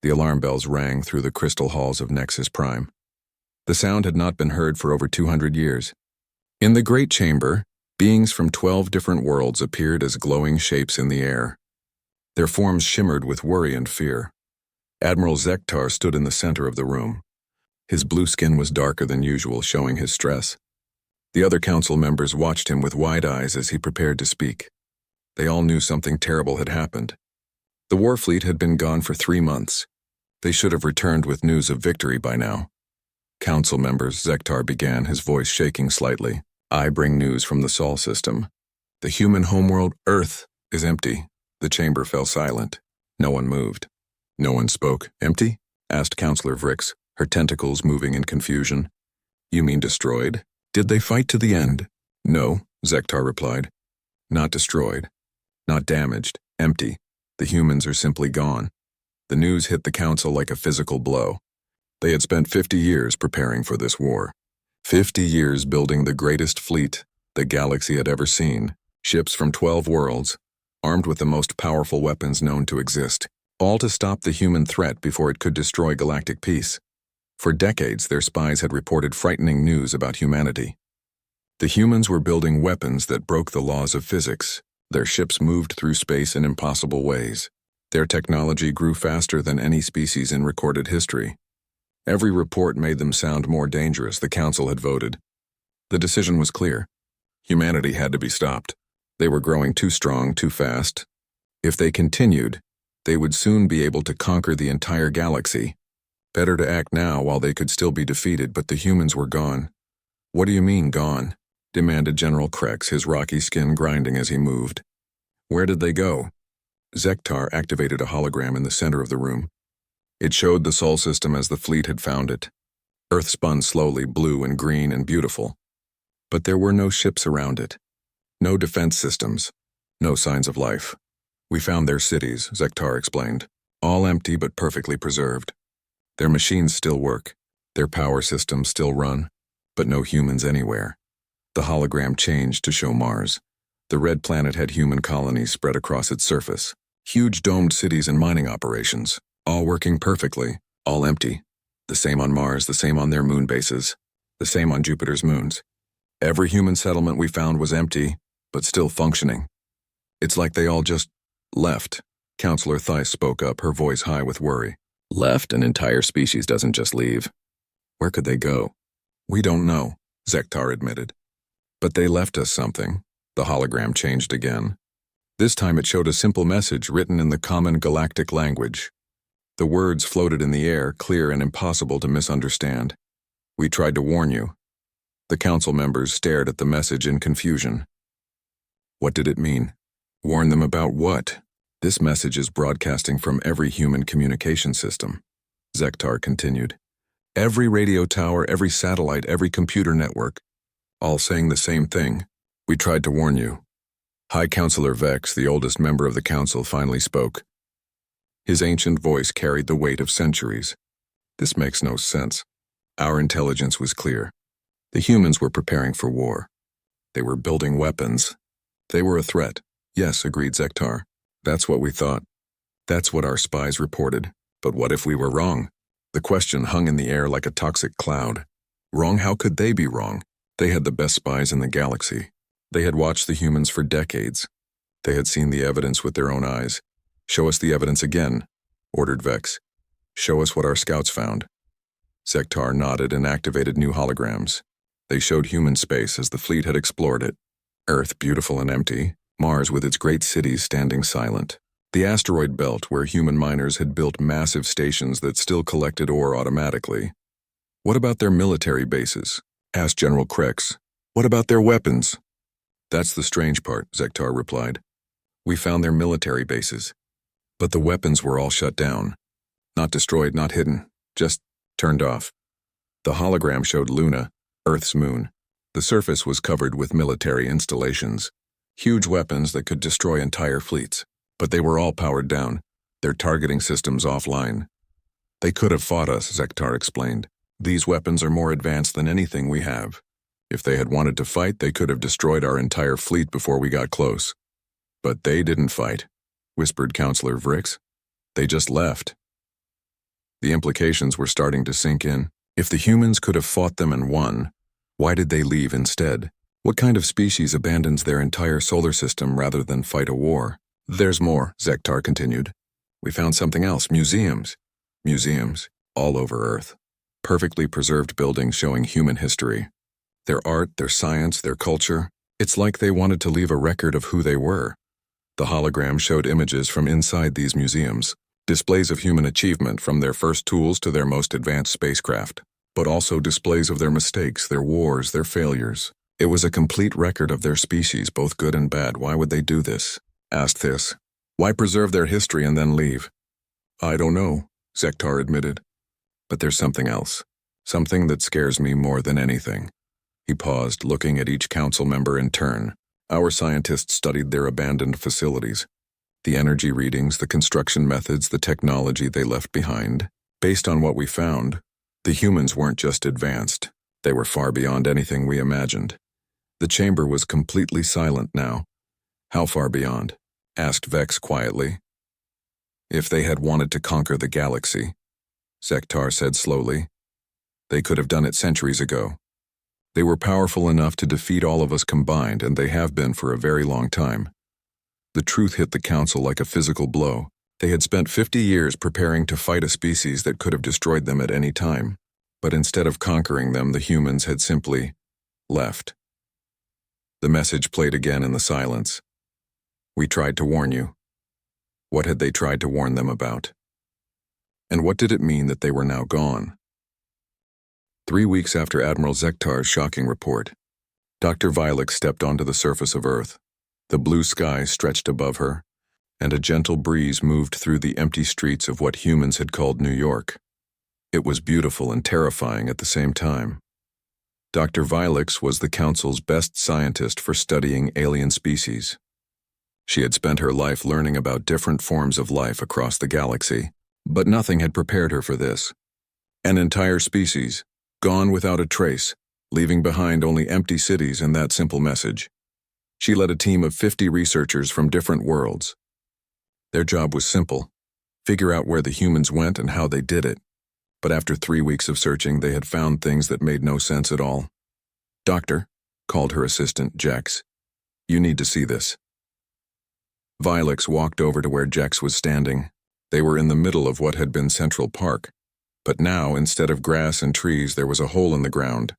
The alarm bells rang through the crystal halls of Nexus Prime. The sound had not been heard for over 200 years. In the great chamber, beings from 12 different worlds appeared as glowing shapes in the air. Their forms shimmered with worry and fear. Admiral Zektar stood in the center of the room. His blue skin was darker than usual, showing his stress. The other council members watched him with wide eyes as he prepared to speak. They all knew something terrible had happened. The war fleet had been gone for 3 months. They should have returned with news of victory by now. Council members, Zektar began, his voice shaking slightly. I bring news from the Sol system. The human homeworld, Earth, is empty. The chamber fell silent. No one moved. No one spoke. Empty? Asked Councillor Vrix, her tentacles moving in confusion. You mean destroyed? Did they fight to the end? No, Zektar replied. Not destroyed. Not damaged. Empty. The humans are simply gone. The news hit the council like a physical blow. They had spent 50 years preparing for this war. 50 years building the greatest fleet the galaxy had ever seen. Ships from 12 worlds, armed with the most powerful weapons known to exist, all to stop the human threat before it could destroy galactic peace. For decades, their spies had reported frightening news about humanity. The humans were building weapons that broke the laws of physics. Their ships moved through space in impossible ways. Their technology grew faster than any species in recorded history. Every report made them sound more dangerous. The council had voted. The decision was clear. Humanity had to be stopped. They were growing too strong, too fast. If they continued, they would soon be able to conquer the entire galaxy. Better to act now while they could still be defeated, but the humans were gone. What do you mean, gone? Demanded General Krex, his rocky skin grinding as he moved. Where did they go? Zektar activated a hologram in the center of the room. It showed the Sol system as the fleet had found it. Earth spun slowly, blue and green and beautiful. But there were no ships around it. No defense systems. No signs of life. We found their cities, Zektar explained. All empty but perfectly preserved. Their machines still work. Their power systems still run. But no humans anywhere. The hologram changed to show Mars. The red planet had human colonies spread across its surface. Huge domed cities and mining operations. All working perfectly, all empty. The same on Mars, the same on their moon bases, the same on Jupiter's moons. Every human settlement we found was empty, but still functioning. It's like they all just left. Councillor Theiss spoke up, her voice high with worry. Left? An entire species doesn't just leave. Where could they go? We don't know, Zektar admitted. But they left us something. The hologram changed again. This time it showed a simple message written in the common galactic language. The words floated in the air, clear and impossible to misunderstand. We tried to warn you. The council members stared at the message in confusion. What did it mean? Warn them about what? This message is broadcasting from every human communication system. Zektar continued. Every radio tower, every satellite, every computer network, all saying the same thing. We tried to warn you. High Councillor Vex, the oldest member of the council, finally spoke. His ancient voice carried the weight of centuries. This makes no sense. Our intelligence was clear. The humans were preparing for war. They were building weapons. They were a threat. Yes, agreed Zektar. That's what we thought. That's what our spies reported. But what if we were wrong? The question hung in the air like a toxic cloud. Wrong? How could they be wrong? They had the best spies in the galaxy. They had watched the humans for decades. They had seen the evidence with their own eyes. Show us the evidence again, ordered Vex. Show us what our scouts found. Zektar nodded and activated new holograms. They showed human space as the fleet had explored it. Earth beautiful and empty, Mars with its great cities standing silent. The asteroid belt where human miners had built massive stations that still collected ore automatically. What about their military bases? Asked General Krex. What about their weapons? That's the strange part, Zektar replied. We found their military bases. But the weapons were all shut down. Not destroyed, not hidden, just turned off. The hologram showed Luna, Earth's moon. The surface was covered with military installations. Huge weapons that could destroy entire fleets. But they were all powered down, their targeting systems offline. They could have fought us, Zektar explained. These weapons are more advanced than anything we have. If they had wanted to fight, they could have destroyed our entire fleet before we got close. But they didn't fight, whispered Councillor Vrix. They just left. The implications were starting to sink in. If the humans could have fought them and won, why did they leave instead? What kind of species abandons their entire solar system rather than fight a war? There's more, Zektar continued. We found something else, museums. Museums, all over Earth. Perfectly preserved buildings showing human history. Their art, their science, their culture. It's like they wanted to leave a record of who they were. The hologram showed images from inside these museums, displays of human achievement from their first tools to their most advanced spacecraft, but also displays of their mistakes, their wars, their failures. It was a complete record of their species, both good and bad. Why would they do this? Asked this. Why preserve their history and then leave? I don't know, Zektar admitted. But there's something else. Something that scares me more than anything. He paused, looking at each council member in turn. Our scientists studied their abandoned facilities. The energy readings, the construction methods, the technology they left behind. Based on what we found, the humans weren't just advanced. They were far beyond anything we imagined. The chamber was completely silent now. How far beyond? Asked Vex quietly. If they had wanted to conquer the galaxy, Zektar said slowly, they could have done it centuries ago. They were powerful enough to defeat all of us combined, and they have been for a very long time. The truth hit the council like a physical blow. They had spent 50 years preparing to fight a species that could have destroyed them at any time. But instead of conquering them, the humans had simply left. The message played again in the silence. We tried to warn you. What had they tried to warn them about? And what did it mean that they were now gone? 3 weeks after Admiral Zektar's shocking report, Dr. Violet stepped onto the surface of Earth. The blue sky stretched above her, and a gentle breeze moved through the empty streets of what humans had called New York. It was beautiful and terrifying at the same time. Dr. Violet was the Council's best scientist for studying alien species. She had spent her life learning about different forms of life across the galaxy, but nothing had prepared her for this. An entire species, gone without a trace, leaving behind only empty cities and that simple message. She led a team of 50 researchers from different worlds. Their job was simple: figure out where the humans went and how they did it. But after 3 weeks of searching, they had found things that made no sense at all. Doctor, called her assistant, Jex. You need to see this. Violet walked over to where Jex was standing. They were in the middle of what had been Central Park. But now, instead of grass and trees, there was a hole in the ground.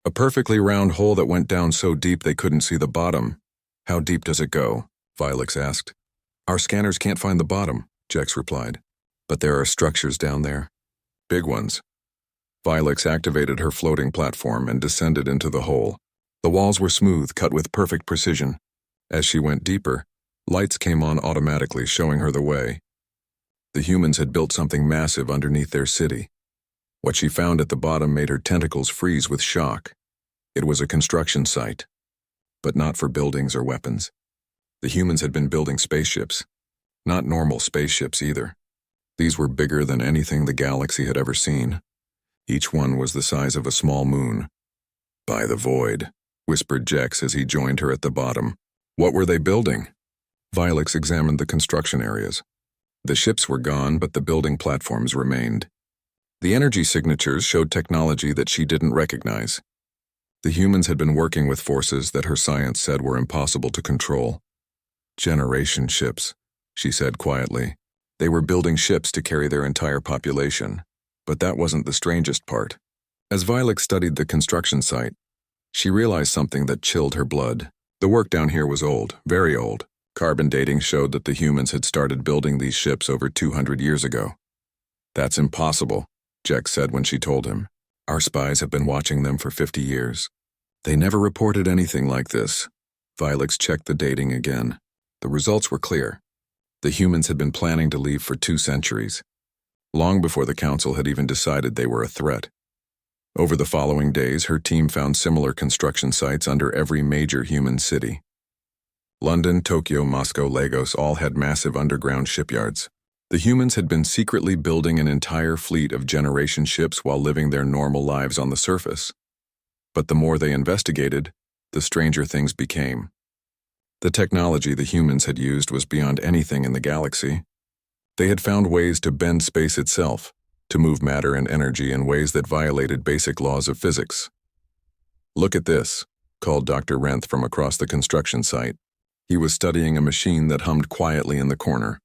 A perfectly round hole that went down so deep they couldn't see the bottom. How deep does it go? Violet asked. Our scanners can't find the bottom, Jex replied. But there are structures down there. Big ones. Violet activated her floating platform and descended into the hole. The walls were smooth, cut with perfect precision. As she went deeper, lights came on automatically, showing her the way. The humans had built something massive underneath their city. What she found at the bottom made her tentacles freeze with shock. It was a construction site, but not for buildings or weapons. The humans had been building spaceships. Not normal spaceships either. These were bigger than anything the galaxy had ever seen. Each one was the size of a small moon. By the void, whispered Jex as he joined her at the bottom. What were they building? Violet examined the construction areas. The ships were gone, but the building platforms remained. The energy signatures showed technology that she didn't recognize. The humans had been working with forces that her science said were impossible to control. Generation ships, she said quietly. They were building ships to carry their entire population. But that wasn't the strangest part. As Violet studied the construction site, she realized something that chilled her blood. The work down here was old, very old. Carbon dating showed that the humans had started building these ships over 200 years ago. That's impossible, Jex said when she told him. Our spies have been watching them for 50 years. They never reported anything like this. Violet checked the dating again. The results were clear. The humans had been planning to leave for 2 centuries, long before the Council had even decided they were a threat. Over the following days, her team found similar construction sites under every major human city. London, Tokyo, Moscow, Lagos all had massive underground shipyards. The humans had been secretly building an entire fleet of generation ships while living their normal lives on the surface. But the more they investigated, the stranger things became. The technology the humans had used was beyond anything in the galaxy. They had found ways to bend space itself, to move matter and energy in ways that violated basic laws of physics. "Look at this," called Dr. Renth from across the construction site. He was studying a machine that hummed quietly in the corner.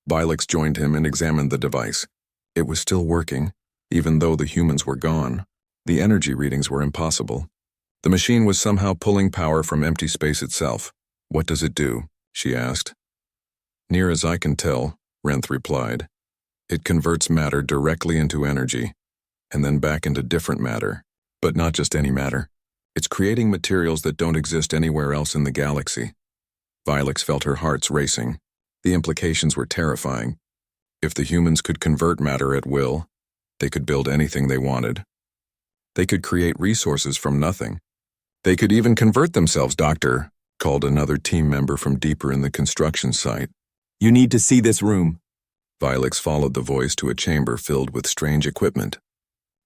Vilix joined him and examined the device. It was still working, even though the humans were gone. The energy readings were impossible. The machine was somehow pulling power from empty space itself. "What does it do?" she asked. "Near as I can tell," Renth replied, "it converts matter directly into energy, and then back into different matter. But not just any matter. It's creating materials that don't exist anywhere else in the galaxy." Vilix felt her hearts racing. The implications were terrifying. If the humans could convert matter at will, they could build anything they wanted. They could create resources from nothing. "They could even convert themselves, Doctor," called another team member from deeper in the construction site. "You need to see this room." Vilix followed the voice to a chamber filled with strange equipment.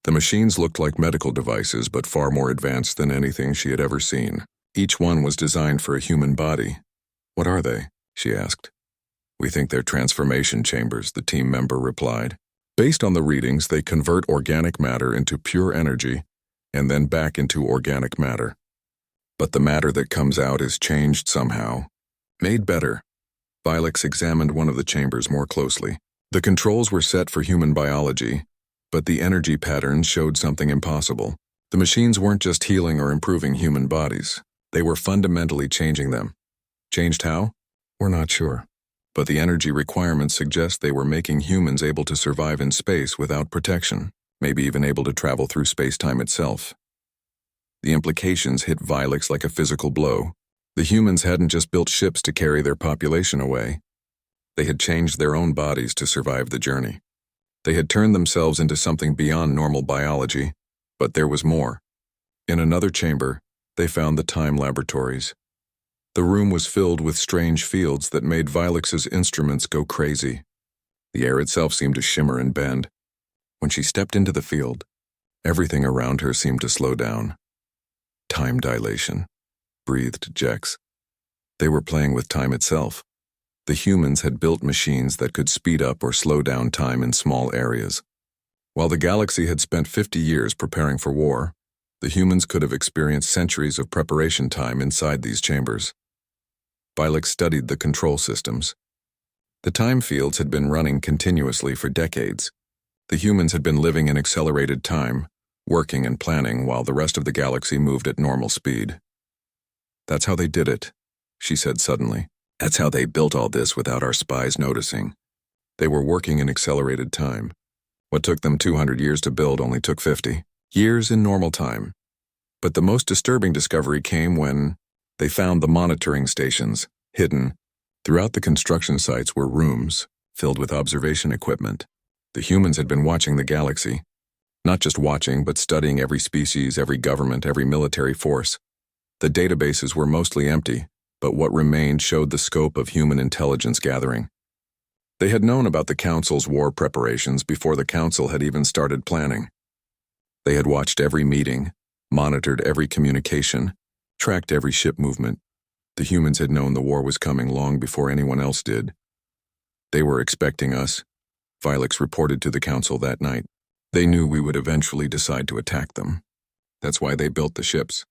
The machines looked like medical devices, but far more advanced than anything she had ever seen. Each one was designed for a human body. "What are they?" she asked. "We think they're transformation chambers," the team member replied. "Based on the readings, they convert organic matter into pure energy and then back into organic matter. But the matter that comes out is changed somehow, made better." Vilix examined one of the chambers more closely. The controls were set for human biology, but the energy patterns showed something impossible. The machines weren't just healing or improving human bodies. They were fundamentally changing them. Changed how? We're not sure. But the energy requirements suggest they were making humans able to survive in space without protection, maybe even able to travel through space-time itself. The implications hit Vilix like a physical blow. The humans hadn't just built ships to carry their population away. They had changed their own bodies to survive the journey. They had turned themselves into something beyond normal biology, but there was more. In another chamber, they found the time laboratories. The room was filled with strange fields that made Vilix's instruments go crazy. The air itself seemed to shimmer and bend. When she stepped into the field, everything around her seemed to slow down. "Time dilation," breathed Jex. They were playing with time itself. The humans had built machines that could speed up or slow down time in small areas. While the galaxy had spent 50 years preparing for war, the humans could have experienced centuries of preparation time inside these chambers. Vilix studied the control systems. The time fields had been running continuously for decades. The humans had been living in accelerated time, working and planning while the rest of the galaxy moved at normal speed. "That's how they did it," she said suddenly. "That's how they built all this without our spies noticing. They were working in accelerated time. What took them 200 years to build only took 50 years in normal time." But the most disturbing discovery came when they found the monitoring stations, hidden. Throughout the construction sites were rooms filled with observation equipment. The humans had been watching the galaxy. Not just watching, but studying every species, every government, every military force. The databases were mostly empty, but what remained showed the scope of human intelligence gathering. They had known about the Council's war preparations before the Council had even started planning. They had watched every meeting, monitored every communication, tracked every ship movement. The humans had known the war was coming long before anyone else did. "They were expecting us," Vilix reported to the Council that night. "They knew we would eventually decide to attack them. That's why they built the ships.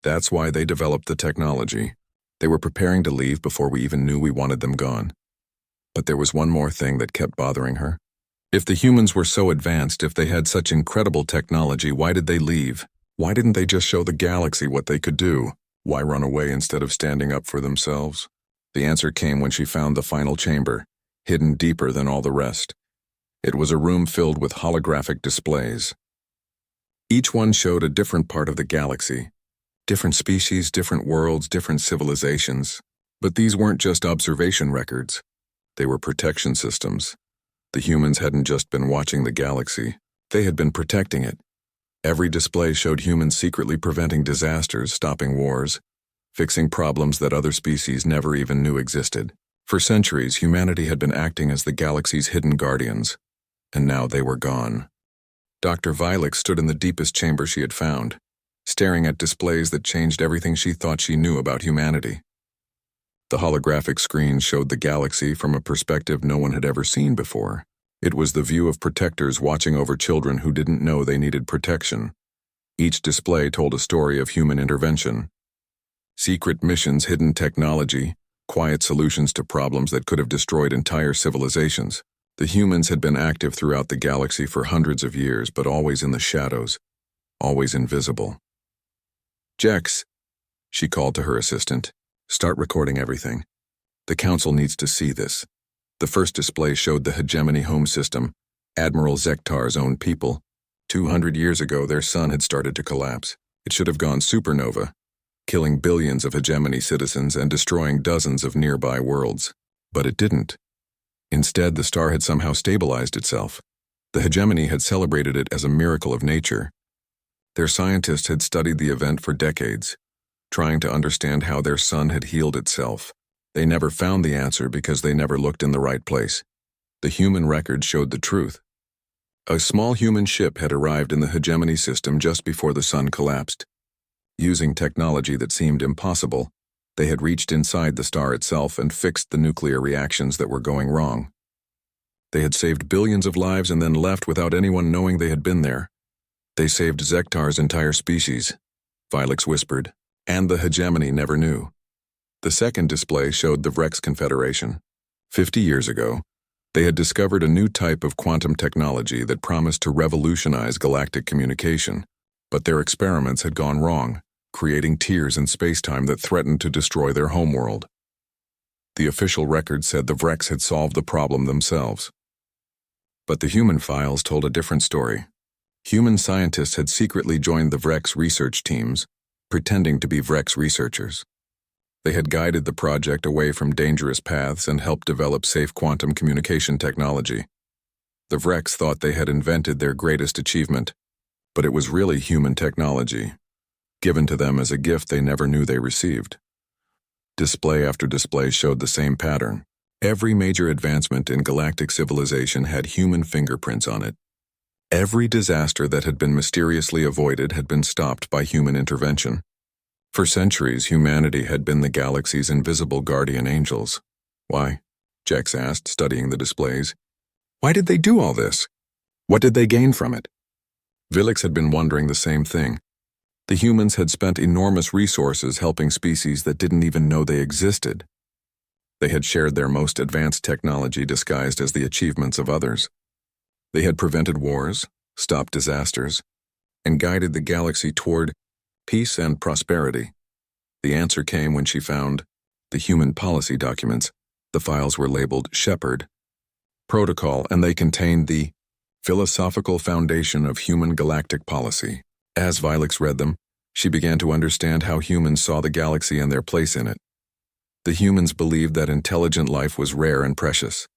That's why they developed the technology. They were preparing to leave before we even knew we wanted them gone." But there was one more thing that kept bothering her. If the humans were so advanced, if they had such incredible technology, why did they leave? Why didn't they just show the galaxy what they could do? Why run away instead of standing up for themselves? The answer came when she found the final chamber, hidden deeper than all the rest. It was a room filled with holographic displays. Each one showed a different part of the galaxy. Different species, different worlds, different civilizations. But these weren't just observation records. They were protection systems. The humans hadn't just been watching the galaxy. They had been protecting it. Every display showed humans secretly preventing disasters, stopping wars, fixing problems that other species never even knew existed. For centuries, humanity had been acting as the galaxy's hidden guardians, and now they were gone. Dr. Vilix stood in the deepest chamber she had found, staring at displays that changed everything she thought she knew about humanity. The holographic screens showed the galaxy from a perspective no one had ever seen before. It was the view of protectors watching over children who didn't know they needed protection. Each display told a story of human intervention. Secret missions, hidden technology, quiet solutions to problems that could have destroyed entire civilizations. The humans had been active throughout the galaxy for hundreds of years, but always in the shadows, always invisible. "Jex," she called to her assistant, "start recording everything. The Council needs to see this." The first display showed the Hegemony home system, Admiral Zektar's own people. 200 years ago, their sun had started to collapse. It should have gone supernova, killing billions of Hegemony citizens and destroying dozens of nearby worlds. But it didn't. Instead, the star had somehow stabilized itself. The Hegemony had celebrated it as a miracle of nature. Their scientists had studied the event for decades, trying to understand how their sun had healed itself. They never found the answer because they never looked in the right place. The human record showed the truth. A small human ship had arrived in the Hegemony system just before the sun collapsed. Using technology that seemed impossible, they had reached inside the star itself and fixed the nuclear reactions that were going wrong. They had saved billions of lives and then left without anyone knowing they had been there. "They saved Zektar's entire species," Vilix whispered, "and the Hegemony never knew." The second display showed the Vrex Confederation. 50 years ago, they had discovered a new type of quantum technology that promised to revolutionize galactic communication, but their experiments had gone wrong, creating tears in spacetime that threatened to destroy their homeworld. The official record said the Vrex had solved the problem themselves. But the human files told a different story. Human scientists had secretly joined the Vrex research teams, pretending to be Vrex researchers. They had guided the project away from dangerous paths and helped develop safe quantum communication technology. The Vrex thought they had invented their greatest achievement, but it was really human technology, given to them as a gift they never knew they received. Display after display showed the same pattern. Every major advancement in galactic civilization had human fingerprints on it. Every disaster that had been mysteriously avoided had been stopped by human intervention. For centuries, humanity had been the galaxy's invisible guardian angels. "Why?" Jex asked, studying the displays. "Why did they do all this? What did they gain from it?" Vilix had been wondering the same thing. The humans had spent enormous resources helping species that didn't even know they existed. They had shared their most advanced technology disguised as the achievements of others. They had prevented wars, stopped disasters, and guided the galaxy toward peace and prosperity. The answer came when she found the human policy documents. The files were labeled Shepherd, Protocol, and they contained the philosophical foundation of human galactic policy. As Vilix read them, she began to understand how humans saw the galaxy and their place in it. The humans believed that intelligent life was rare and precious.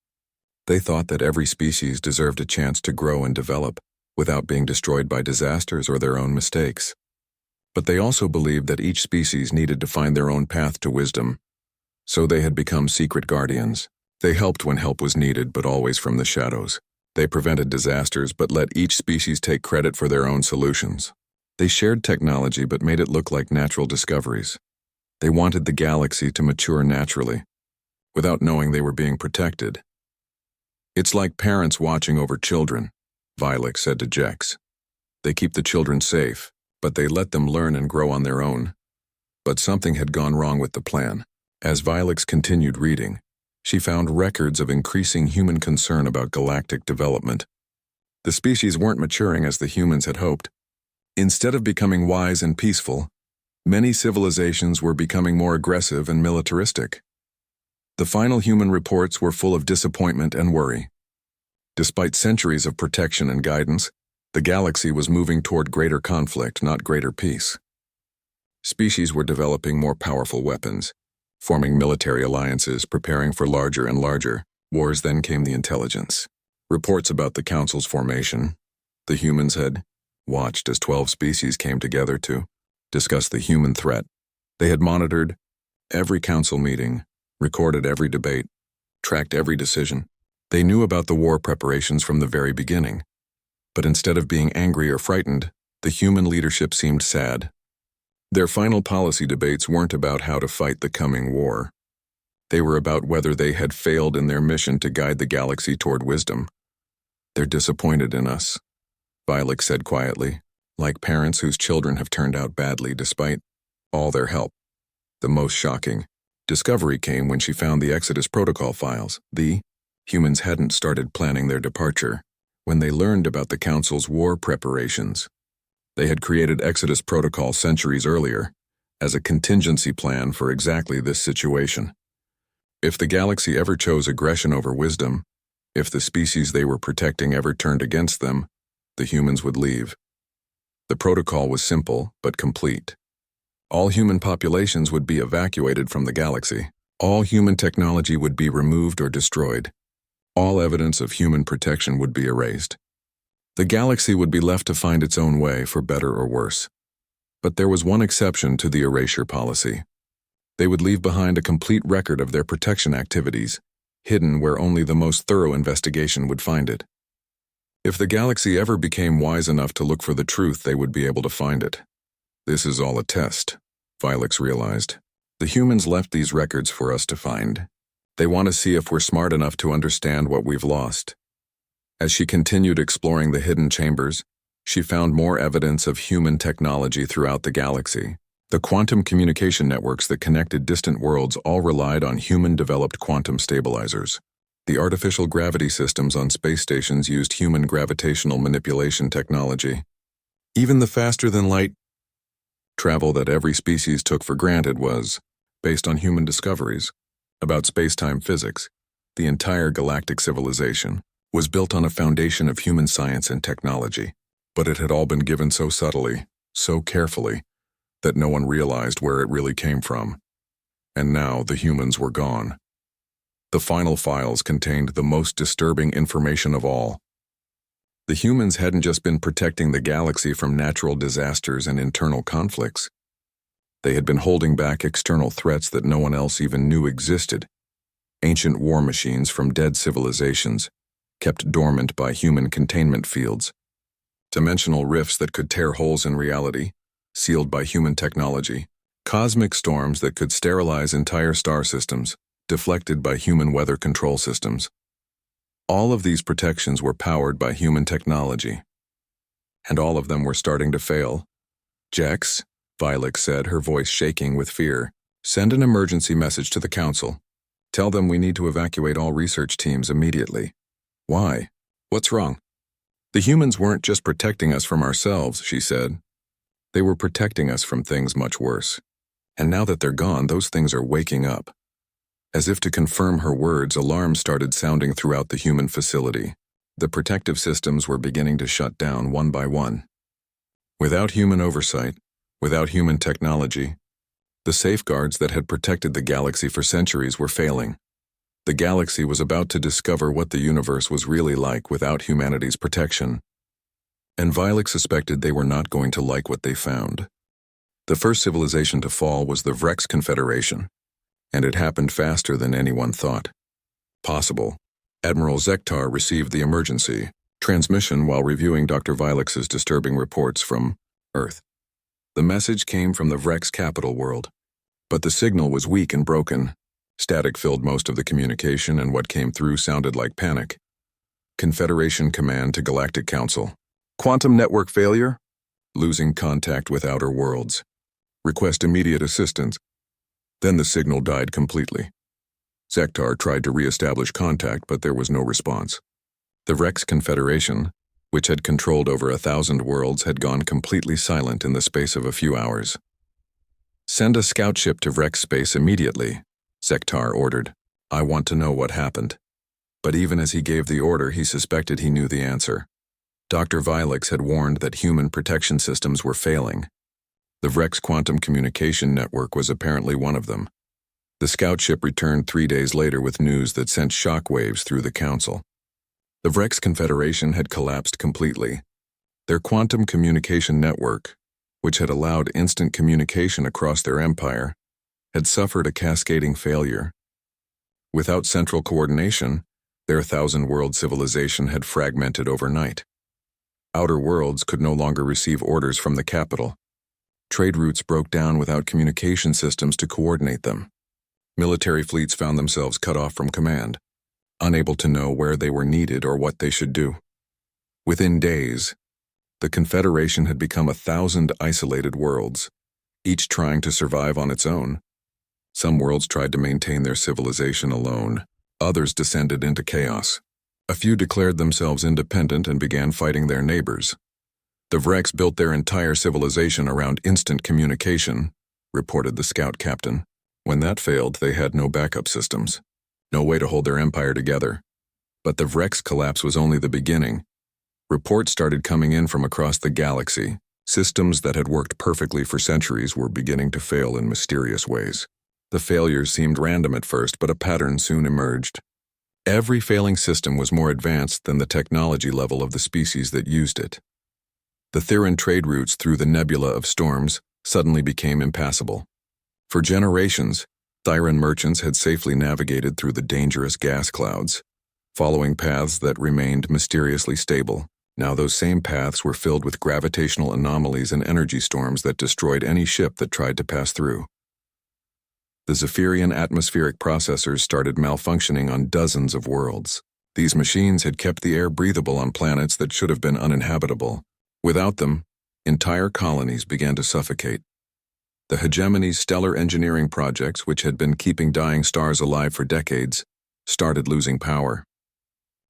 They thought that every species deserved a chance to grow and develop without being destroyed by disasters or their own mistakes. But they also believed that each species needed to find their own path to wisdom. So they had become secret guardians. They helped when help was needed, but always from the shadows. They prevented disasters, but let each species take credit for their own solutions. They shared technology, but made it look like natural discoveries. They wanted the galaxy to mature naturally, without knowing they were being protected. "It's like parents watching over children," Vilix said to Jex. "They keep the children safe, but they let them learn and grow on their own." But something had gone wrong with the plan. As Vilix continued reading, she found records of increasing human concern about galactic development. The species weren't maturing as the humans had hoped. Instead of becoming wise and peaceful, many civilizations were becoming more aggressive and militaristic. The final human reports were full of disappointment and worry. Despite centuries of protection and guidance, the galaxy was moving toward greater conflict, not greater peace. Species were developing more powerful weapons, forming military alliances, preparing for larger and larger wars. Then came the intelligence. Reports about the Council's formation. The humans had watched as 12 species came together to discuss the human threat. They had monitored every council meeting, recorded every debate, tracked every decision. They knew about the war preparations from the very beginning. But instead of being angry or frightened, the human leadership seemed sad. Their final policy debates weren't about how to fight the coming war. They were about whether they had failed in their mission to guide the galaxy toward wisdom. They're disappointed in us, Violet said quietly, like parents whose children have turned out badly despite all their help. The most shocking discovery came when she found the Exodus Protocol files. The humans hadn't started planning their departure when they learned about the Council's war preparations. They had created Exodus Protocol centuries earlier as a contingency plan for exactly this situation. If the galaxy ever chose aggression over wisdom, if the species they were protecting ever turned against them, the humans would leave. The protocol was simple but complete. All human populations would be evacuated from the galaxy. All human technology would be removed or destroyed. All evidence of human protection would be erased. The galaxy would be left to find its own way, for better or worse. But there was one exception to the erasure policy. They would leave behind a complete record of their protection activities, hidden where only the most thorough investigation would find it. If the galaxy ever became wise enough to look for the truth, they would be able to find it. This is all a test, Violet realized. The humans left these records for us to find. They want to see if we're smart enough to understand what we've lost. As she continued exploring the hidden chambers, she found more evidence of human technology throughout the galaxy. The quantum communication networks that connected distant worlds all relied on human-developed quantum stabilizers. The artificial gravity systems on space stations used human gravitational manipulation technology. Even the faster-than-light travel that every species took for granted was based on human discoveries about space-time physics. The entire galactic civilization was built on a foundation of human science and technology, but it had all been given so subtly, so carefully, that no one realized where it really came from. And now the humans were gone. The final files contained the most disturbing information of all. The humans hadn't just been protecting the galaxy from natural disasters and internal conflicts. They had been holding back external threats that no one else even knew existed. Ancient war machines from dead civilizations, kept dormant by human containment fields. Dimensional rifts that could tear holes in reality, sealed by human technology. Cosmic storms that could sterilize entire star systems, deflected by human weather control systems. All of these protections were powered by human technology. And all of them were starting to fail. Jex, Violet said, her voice shaking with fear, send an emergency message to the Council. Tell them we need to evacuate all research teams immediately. Why? What's wrong? The humans weren't just protecting us from ourselves, she said. They were protecting us from things much worse. And now that they're gone, those things are waking up. As if to confirm her words, alarms started sounding throughout the human facility. The protective systems were beginning to shut down one by one. Without human oversight, without human technology, the safeguards that had protected the galaxy for centuries were failing. The galaxy was about to discover what the universe was really like without humanity's protection. And Violet suspected they were not going to like what they found. The first civilization to fall was the Vrex Confederation, and it happened faster than anyone thought possible. Admiral Zektar received the emergency transmission while reviewing Dr. Violet's disturbing reports from Earth. The message came from the Vrex capital world, but the signal was weak and broken. Static filled most of the communication, and what came through sounded like panic. Confederation command to Galactic Council. Quantum network failure? Losing contact with outer worlds. Request immediate assistance. Then the signal died completely. Zektar tried to re-establish contact, but there was no response. The Vrex Confederation, which had controlled over 1,000 worlds, had gone completely silent in the space of a few hours. Send a scout ship to Vrex space immediately, Zektar ordered. I want to know what happened. But even as he gave the order, he suspected he knew the answer. Dr. Violet had warned that human protection systems were failing. The Vrex quantum communication network was apparently one of them. The scout ship returned 3 days later with news that sent shockwaves through the Council. The Vrex Confederation had collapsed completely. Their quantum communication network, which had allowed instant communication across their empire, had suffered a cascading failure. Without central coordination, their 1,000-world civilization had fragmented overnight. Outer worlds could no longer receive orders from the capital. Trade routes broke down without communication systems to coordinate them. Military fleets found themselves cut off from command, unable to know where they were needed or what they should do. Within days, the Confederation had become 1,000 isolated worlds, each trying to survive on its own. Some worlds tried to maintain their civilization alone. Others descended into chaos. A few declared themselves independent and began fighting their neighbors. The Vrex built their entire civilization around instant communication, reported the scout captain. When that failed, they had no backup systems, no way to hold their empire together. But the Vrex collapse was only the beginning. Reports started coming in from across the galaxy. Systems that had worked perfectly for centuries were beginning to fail in mysterious ways. The failures seemed random at first, but a pattern soon emerged. Every failing system was more advanced than the technology level of the species that used it. The Theran trade routes through the nebula of storms suddenly became impassable. For generations, Theran merchants had safely navigated through the dangerous gas clouds, following paths that remained mysteriously stable. Now those same paths were filled with gravitational anomalies and energy storms that destroyed any ship that tried to pass through. The Zephyrian atmospheric processors started malfunctioning on dozens of worlds. These machines had kept the air breathable on planets that should have been uninhabitable. Without them, entire colonies began to suffocate. The hegemony's stellar engineering projects, which had been keeping dying stars alive for decades, started losing power.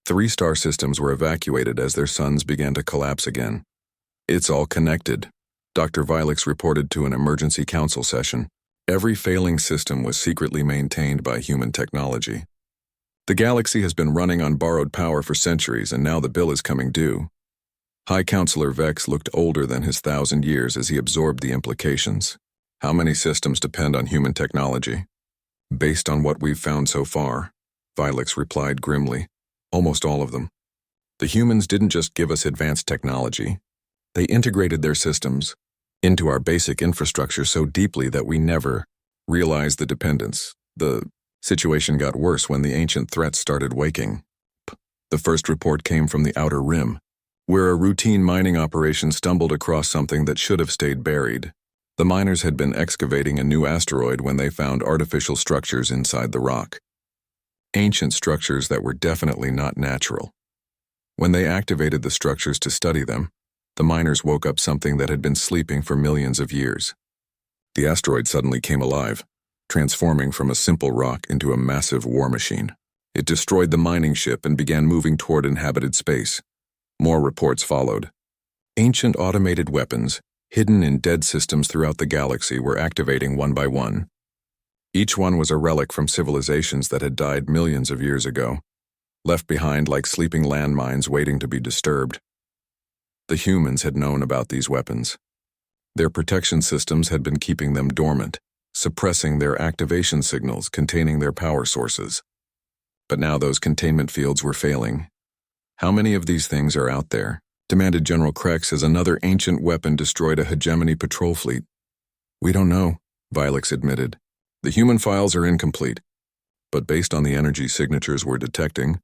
3 star systems were evacuated as their suns began to collapse again. It's all connected, Dr. Vilix reported to an emergency council session. Every failing system was secretly maintained by human technology. The galaxy has been running on borrowed power for centuries, and now the bill is coming due. High Counselor Vex looked older than his 1,000 years as he absorbed the implications. How many systems depend on human technology? Based on what we've found so far, Vilix replied grimly. Almost all of them. The humans didn't just give us advanced technology. They integrated their systems into our basic infrastructure so deeply that we never realized the dependence. The situation got worse when the ancient threats started waking. The first report came from the Outer Rim, where a routine mining operation stumbled across something that should have stayed buried. The miners had been excavating a new asteroid when they found artificial structures inside the rock. Ancient structures that were definitely not natural. When they activated the structures to study them, the miners woke up something that had been sleeping for millions of years. The asteroid suddenly came alive, transforming from a simple rock into a massive war machine. It destroyed the mining ship and began moving toward inhabited space. More reports followed. Ancient automated weapons, hidden in dead systems throughout the galaxy, were activating one by one. Each one was a relic from civilizations that had died millions of years ago, left behind like sleeping landmines waiting to be disturbed. The humans had known about these weapons. Their protection systems had been keeping them dormant, suppressing their activation signals containing their power sources. But now those containment fields were failing. How many of these things are out there? Demanded General Krex as another ancient weapon destroyed a hegemony patrol fleet. We don't know, Vilix admitted. The human files are incomplete, but based on the energy signatures we're detecting,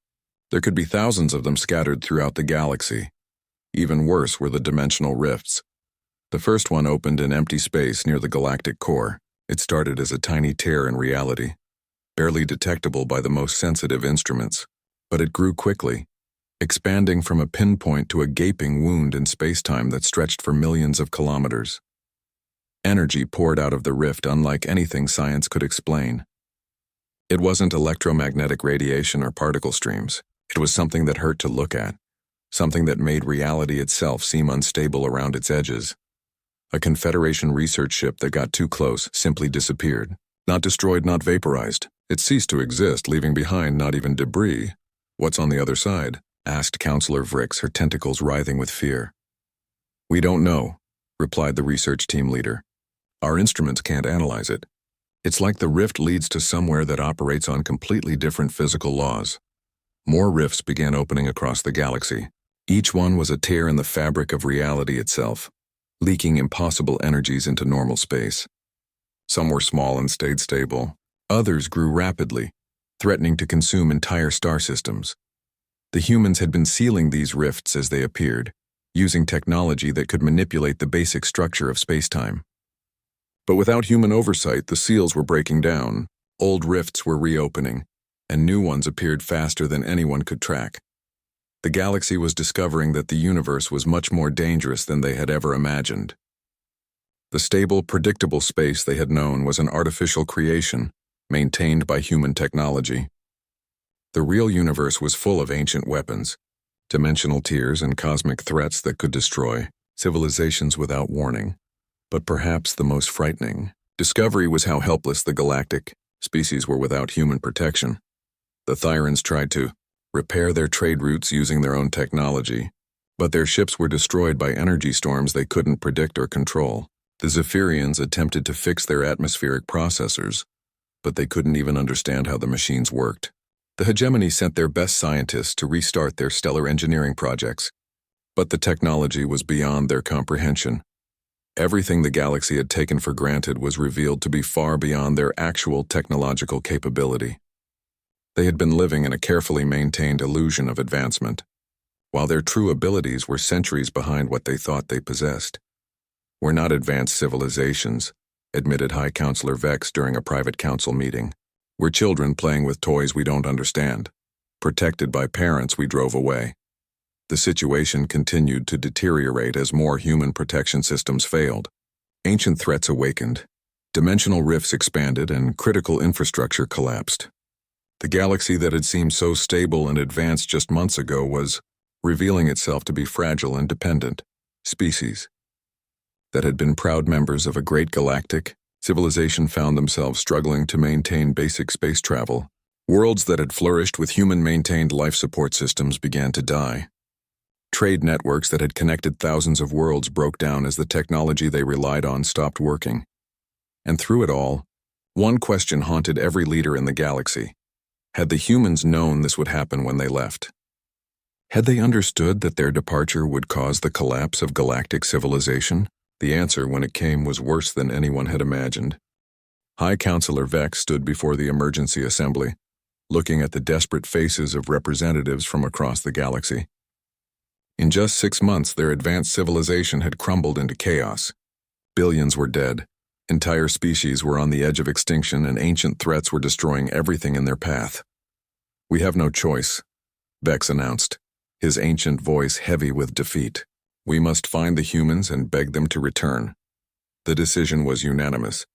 there could be thousands of them scattered throughout the galaxy. Even worse were the dimensional rifts. The first one opened in empty space near the galactic core. It started as a tiny tear in reality, barely detectable by the most sensitive instruments, but it grew quickly, expanding from a pinpoint to a gaping wound in space-time that stretched for millions of kilometers. Energy poured out of the rift unlike anything science could explain. It wasn't electromagnetic radiation or particle streams. It was something that hurt to look at, something that made reality itself seem unstable around its edges. A Confederation research ship that got too close simply disappeared. Not destroyed, not vaporized. It ceased to exist, leaving behind not even debris. What's on the other side? Asked Counselor Vrix, her tentacles writhing with fear. We don't know, replied the research team leader. Our instruments can't analyze it. It's like the rift leads to somewhere that operates on completely different physical laws. More rifts began opening across the galaxy. Each one was a tear in the fabric of reality itself, leaking impossible energies into normal space. Some were small and stayed stable. Others grew rapidly, threatening to consume entire star systems. The humans had been sealing these rifts as they appeared, using technology that could manipulate the basic structure of space-time. But without human oversight, the seals were breaking down, old rifts were reopening, and new ones appeared faster than anyone could track. The galaxy was discovering that the universe was much more dangerous than they had ever imagined. The stable, predictable space they had known was an artificial creation, maintained by human technology. The real universe was full of ancient weapons, dimensional tiers and cosmic threats that could destroy civilizations without warning. But perhaps the most frightening discovery was how helpless the galactic species were without human protection. The Thyrans tried to repair their trade routes using their own technology, but their ships were destroyed by energy storms they couldn't predict or control. The Zephyrians attempted to fix their atmospheric processors, but they couldn't even understand how the machines worked. The Hegemony sent their best scientists to restart their stellar engineering projects, but the technology was beyond their comprehension. Everything the galaxy had taken for granted was revealed to be far beyond their actual technological capability. They had been living in a carefully maintained illusion of advancement, while their true abilities were centuries behind what they thought they possessed. "We're not advanced civilizations," admitted High Counselor Vex during a private council meeting. "We're children playing with toys we don't understand. Protected by parents we drove away." The situation continued to deteriorate as more human protection systems failed. Ancient threats awakened, dimensional rifts expanded, and critical infrastructure collapsed. The galaxy that had seemed so stable and advanced just months ago was revealing itself to be fragile and dependent. Species that had been proud members of a great galactic civilization found themselves struggling to maintain basic space travel. Worlds that had flourished with human-maintained life support systems began to die. Trade networks that had connected thousands of worlds broke down as the technology they relied on stopped working. And through it all, one question haunted every leader in the galaxy. Had the humans known this would happen when they left? Had they understood that their departure would cause the collapse of galactic civilization? The answer, when it came, was worse than anyone had imagined. High Counselor Vex stood before the emergency assembly, looking at the desperate faces of representatives from across the galaxy. In just 6 months, their advanced civilization had crumbled into chaos. Billions were dead. Entire species were on the edge of extinction, and ancient threats were destroying everything in their path. "We have no choice," Vex announced, his ancient voice heavy with defeat. "We must find the humans and beg them to return." The decision was unanimous.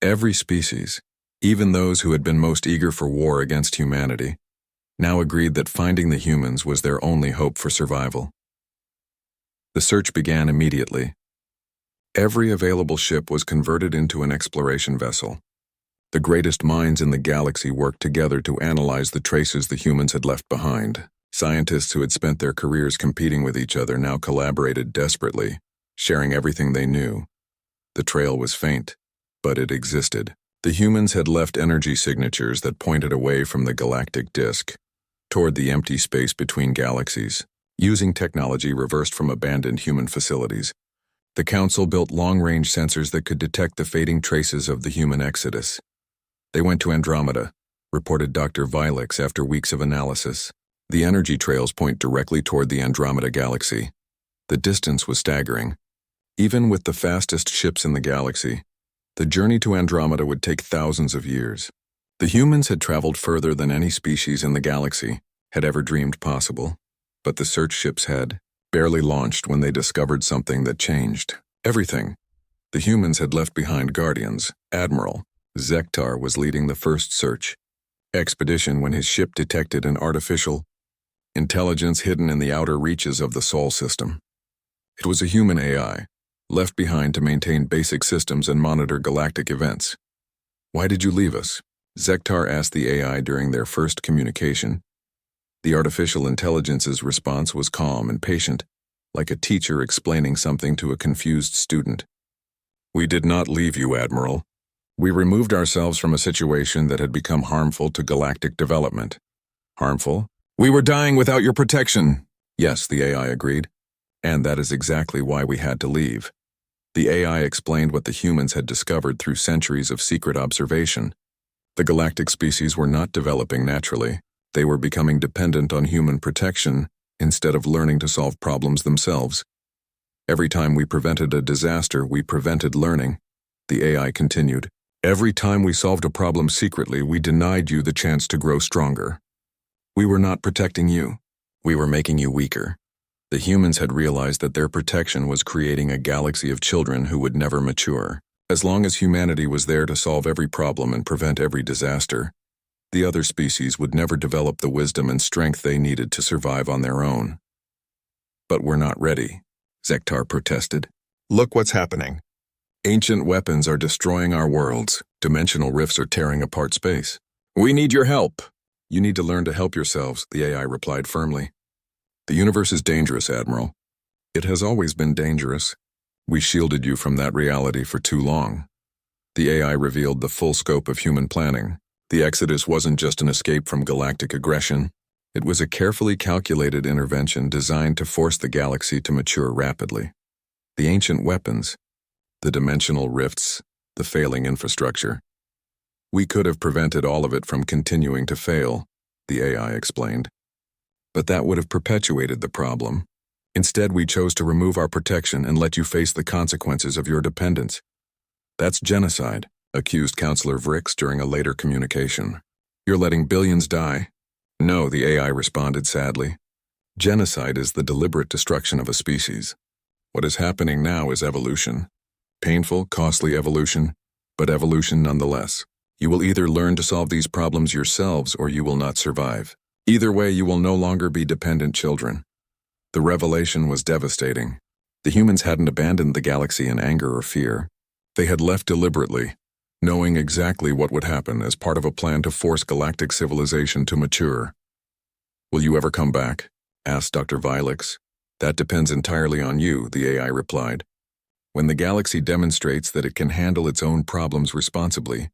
Every species, even those who had been most eager for war against humanity, now agreed that finding the humans was their only hope for survival. The search began immediately. Every available ship was converted into an exploration vessel. The greatest minds in the galaxy worked together to analyze the traces the humans had left behind. Scientists who had spent their careers competing with each other now collaborated desperately, sharing everything they knew. The trail was faint, but it existed. The humans had left energy signatures that pointed away from the galactic disk, toward the empty space between galaxies, using technology reversed from abandoned human facilities. The Council built long-range sensors that could detect the fading traces of the human exodus. "They went to Andromeda," reported Dr. Vilix after weeks of analysis. "The energy trails point directly toward the Andromeda galaxy." The distance was staggering. Even with the fastest ships in the galaxy, the journey to Andromeda would take thousands of years. The humans had traveled further than any species in the galaxy had ever dreamed possible, but the search ships had barely launched when they discovered something that changed everything. The humans had left behind guardians. Admiral Zektar was leading the first search expedition when his ship detected an artificial intelligence hidden in the outer reaches of the Sol system. It was a human AI, left behind to maintain basic systems and monitor galactic events. "Why did you leave us?" Zektar asked the AI during their first communication. The artificial intelligence's response was calm and patient, like a teacher explaining something to a confused student. "We did not leave you, Admiral. We removed ourselves from a situation that had become harmful to galactic development." "Harmful?" "We were dying without your protection." "Yes," the AI agreed. "And that is exactly why we had to leave." The AI explained what the humans had discovered through centuries of secret observation. The galactic species were not developing naturally. They were becoming dependent on human protection instead of learning to solve problems themselves. "Every time we prevented a disaster, we prevented learning," the AI continued. "Every time we solved a problem secretly, we denied you the chance to grow stronger. We were not protecting you. We were making you weaker. The humans had realized that their protection was creating a galaxy of children who would never mature. As long as humanity was there to solve every problem and prevent every disaster, the other species would never develop the wisdom and strength they needed to survive on their own. But we're not ready, Zektar protested. Look what's happening. Ancient weapons are destroying our worlds. Dimensional rifts are tearing apart space. We need your help. You need to learn to help yourselves, the AI replied firmly. The universe is dangerous, Admiral. It has always been dangerous. We shielded you from that reality for too long. The AI revealed the full scope of human planning. The Exodus wasn't just an escape from galactic aggression. It was a carefully calculated intervention designed to force the galaxy to mature rapidly. The ancient weapons, the dimensional rifts, the failing infrastructure. We could have prevented all of it from continuing to fail, the AI explained. But that would have perpetuated the problem. Instead, we chose to remove our protection and let you face the consequences of your dependence. That's genocide, accused Counselor Vrix during a later communication. You're letting billions die. No, the AI responded sadly. Genocide is the deliberate destruction of a species. What is happening now is evolution. Painful, costly evolution, but evolution nonetheless. You will either learn to solve these problems yourselves or you will not survive. Either way, you will no longer be dependent children. The revelation was devastating. The humans hadn't abandoned the galaxy in anger or fear. They had left deliberately, knowing exactly what would happen as part of a plan to force galactic civilization to mature. Will you ever come back? Asked Dr. Vilix. That depends entirely on you, the AI replied. When the galaxy demonstrates that it can handle its own problems responsibly,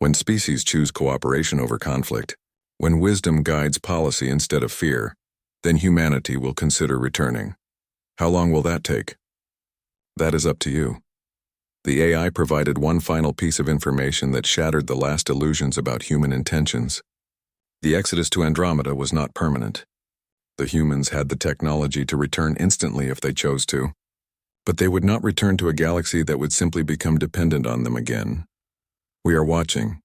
when species choose cooperation over conflict, when wisdom guides policy instead of fear, then humanity will consider returning. How long will that take? That is up to you. The AI provided one final piece of information that shattered the last illusions about human intentions. The exodus to Andromeda was not permanent. The humans had the technology to return instantly if they chose to, but they would not return to a galaxy that would simply become dependent on them again. We are watching,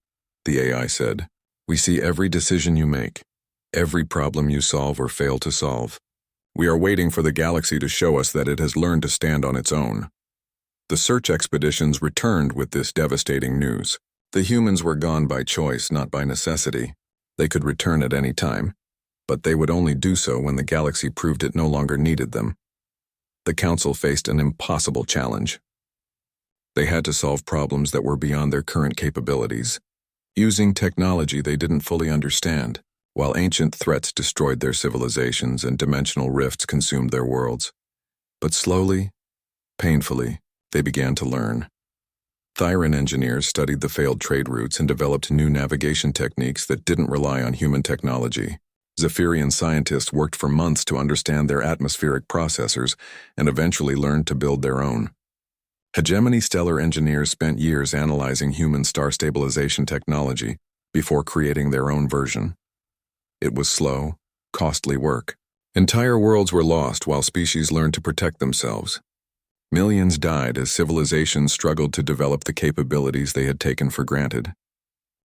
the AI said. We see every decision you make, every problem you solve or fail to solve. We are waiting for the galaxy to show us that it has learned to stand on its own. The search expeditions returned with this devastating news. The humans were gone by choice, not by necessity. They could return at any time, but they would only do so when the galaxy proved it no longer needed them. The Council faced an impossible challenge. They had to solve problems that were beyond their current capabilities, using technology they didn't fully understand, while ancient threats destroyed their civilizations and dimensional rifts consumed their worlds. But slowly, painfully, they began to learn. Thyran engineers studied the failed trade routes and developed new navigation techniques that didn't rely on human technology. Zephyrian scientists worked for months to understand their atmospheric processors and eventually learned to build their own. Hegemony stellar engineers spent years analyzing human star stabilization technology before creating their own version. It was slow, costly work. Entire worlds were lost while species learned to protect themselves. Millions died as civilizations struggled to develop the capabilities they had taken for granted.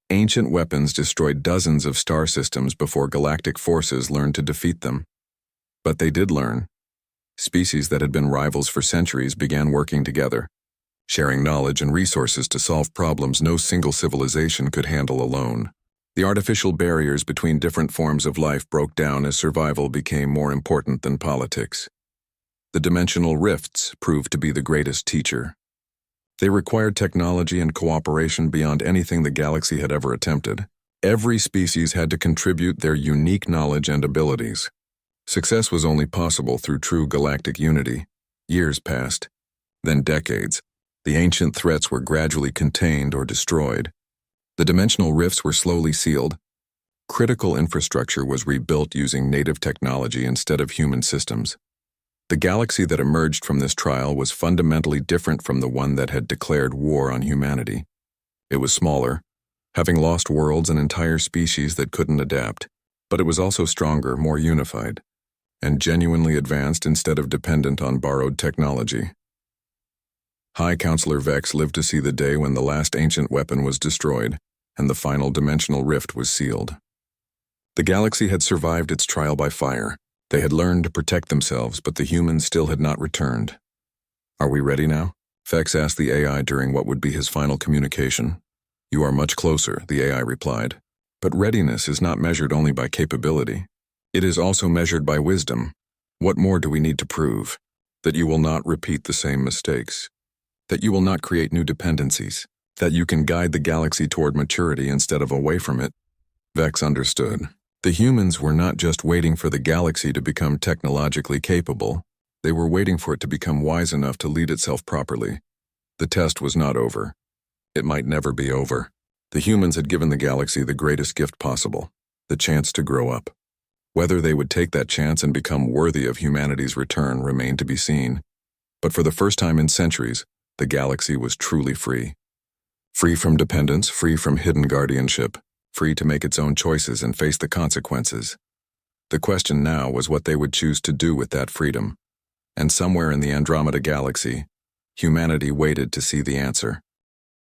Ancient weapons destroyed dozens of star systems before galactic forces learned to defeat them. But they did learn. Species that had been rivals for centuries began working together, sharing knowledge and resources to solve problems no single civilization could handle alone. The artificial barriers between different forms of life broke down as survival became more important than politics. The dimensional rifts proved to be the greatest teacher. They required technology and cooperation beyond anything the galaxy had ever attempted. Every species had to contribute their unique knowledge and abilities. Success was only possible through true galactic unity. Years passed, then decades. The ancient threats were gradually contained or destroyed. The dimensional rifts were slowly sealed. Critical infrastructure was rebuilt using native technology instead of human systems. The galaxy that emerged from this trial was fundamentally different from the one that had declared war on humanity. It was smaller, having lost worlds and entire species that couldn't adapt, but it was also stronger, more unified, and genuinely advanced instead of dependent on borrowed technology. High Counselor Vex lived to see the day when the last ancient weapon was destroyed and the final dimensional rift was sealed. The galaxy had survived its trial by fire, They had learned to protect themselves, but the humans still had not returned. "Are we ready now?" Vex asked the AI during what would be his final communication. "You are much closer," the AI replied. "But readiness is not measured only by capability. It is also measured by wisdom. What more do we need to prove? That you will not repeat the same mistakes. That you will not create new dependencies. That you can guide the galaxy toward maturity instead of away from it." Vex understood. The humans were not just waiting for the galaxy to become technologically capable. They were waiting for it to become wise enough to lead itself properly. The test was not over. It might never be over. The humans had given the galaxy the greatest gift possible, the chance to grow up. Whether they would take that chance and become worthy of humanity's return remained to be seen. But for the first time in centuries, the galaxy was truly free. Free from dependence, free from hidden guardianship, free to make its own choices and face the consequences. The question now was what they would choose to do with that freedom. And somewhere in the Andromeda galaxy, humanity waited to see the answer.